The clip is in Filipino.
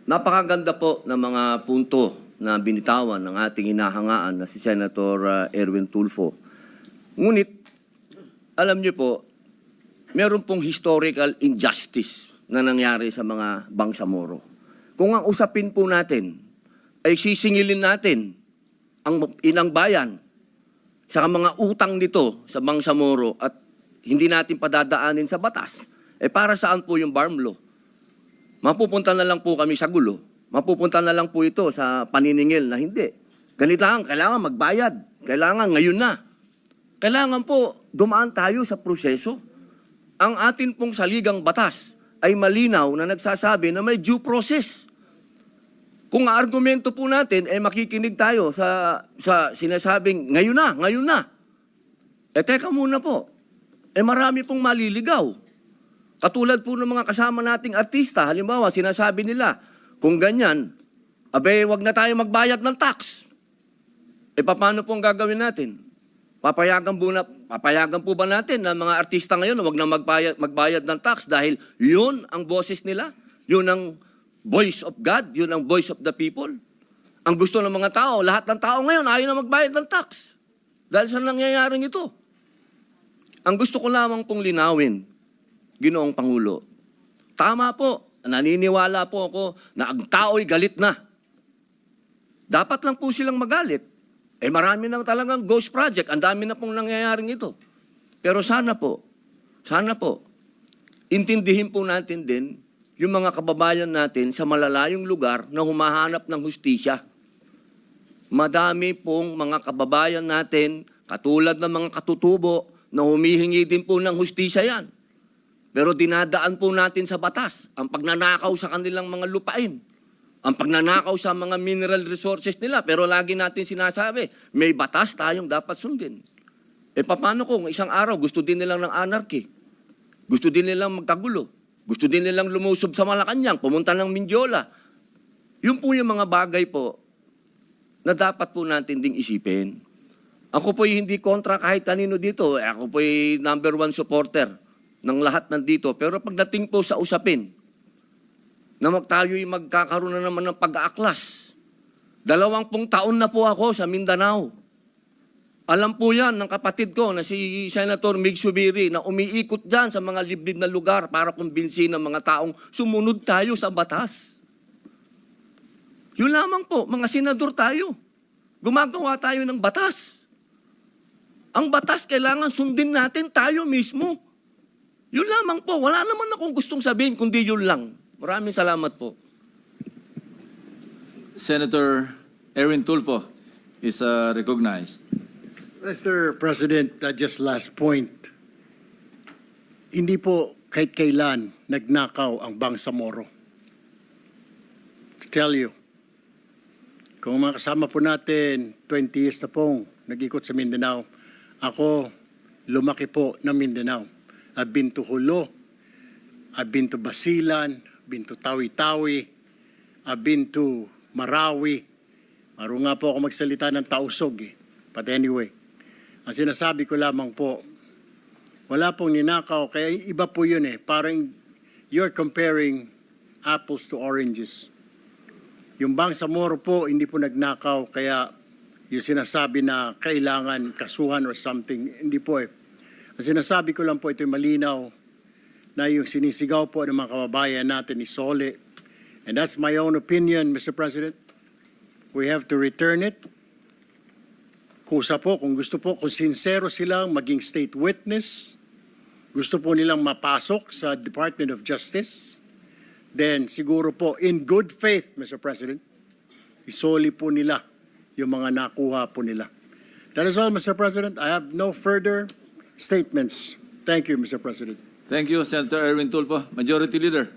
Napakaganda po ng mga punto na binitawan ng ating hinahangaan na si Senator Erwin Tulfo. Ngunit, alam niyo po, meron pong historical injustice na nangyari sa mga Bangsamoro. Kung ang usapin po natin ay sisingilin natin ang inang bayan sa mga utang nito sa Bangsamoro at hindi natin padadaanin sa batas, para saan po yung BARM law? Mapupunta na lang po kami sa gulo. Mapupunta na lang po ito sa paniningil na hindi. Ganito lang, kailangan magbayad. Kailangan ngayon na. Kailangan po dumaan tayo sa proseso. Ang atin pong saligang batas ay malinaw na nagsasabi na may due process. Kung argumento po natin, makikinig tayo sa sinasabing ngayon na. Teka muna po. Marami pong maliligaw. Katulad po ng mga kasama nating artista, halimbawa, sinasabi nila, kung ganyan, wag na tayo magbayad ng tax. Paano po ang gagawin natin? Papayagan po ba natin na mga artista ngayon wag na magbayad ng tax dahil yun ang boses nila? Yun ang voice of God? Yun ang voice of the people? Ang gusto ng mga tao, lahat ng tao ngayon ayaw na magbayad ng tax. Dahil sa nangyayaring ito. Ang gusto ko lamang pong linawin, Ginoong Pangulo, tama po, naniniwala po ako na ang tao'y galit na. Dapat lang po silang magalit. Marami nang talagang ghost project, ang dami na pong nangyayaring ito. Pero sana po, intindihin po natin din yung mga kababayan natin sa malalayong lugar na humahanap ng hustisya. Madami pong mga kababayan natin, katulad ng mga katutubo, na humihingi din po ng hustisya yan. Pero dinadaan po natin sa batas ang pagnanakaw sa kanilang mga lupain, ang pagnanakaw sa mga mineral resources nila. Pero lagi natin sinasabi, may batas tayong dapat sundin. Paano kung isang araw gusto din nilang ng anarchy? Gusto din nilang magkagulo? Gusto din nilang lumusob sa Malacanang, pumunta ng Mindiola? Yun po yung mga bagay po na dapat po natin ding isipin. Ako po'y hindi kontra kahit kanino dito. Ako po'y #1 supporter ng lahat nandito. Pero pagdating po sa usapin, na tayo'y magkakaroon na naman ng pag-aaklas. 20 taon na po ako sa Mindanao. Alam po yan ng kapatid ko na si Senator Mig Zubiri na umiikot dyan sa mga liblib na lugar para kumbinsin ng mga taong sumunod tayo sa batas. Yun lamang po, mga senador tayo. Gumagawa tayo ng batas. Ang batas kailangan sundin natin tayo mismo. Yun lamang po. Wala naman akong gustong sabihin kundi yun lang. Maraming salamat po. Senator Erwin Tulfo is recognized. Mr. President, just last point. Hindi po kahit kailan nagnakaw ang Bangsamoro. To tell you, kung mga kasama po natin, 20 years na pong nag-ikot sa Mindanao, ako lumaki po ng Mindanao. I've been to Hulo, I've been to Basilan, been to Tawi-Tawi, I've been to Marawi. Maro nga po ako magsalita ng Tausog But anyway, ang sinasabi ko lamang po, wala pong ninakaw, kaya iba po yun Parang you're comparing apples to oranges. Yung Bangsamoro po, hindi po nagnakaw, kaya yung sinasabi na kailangan kasuhan or something, hindi po Ang sinasabi ko lang po, ito'y malinaw na yung sinisigaw po ng mga kababayan natin ni Sole. And that's my own opinion, Mr. President. We have to return it. Kusa po, kung gusto po, kung sincero silang maging state witness, gusto po nilang mapasok sa Department of Justice, then siguro po, in good faith, Mr. President, isoli po nila yung mga nakuha po nila. That is all, Mr. President. I have no further statements. Thank you, Mr. President. Thank you, Senator Erwin Tulfo. Majority Leader.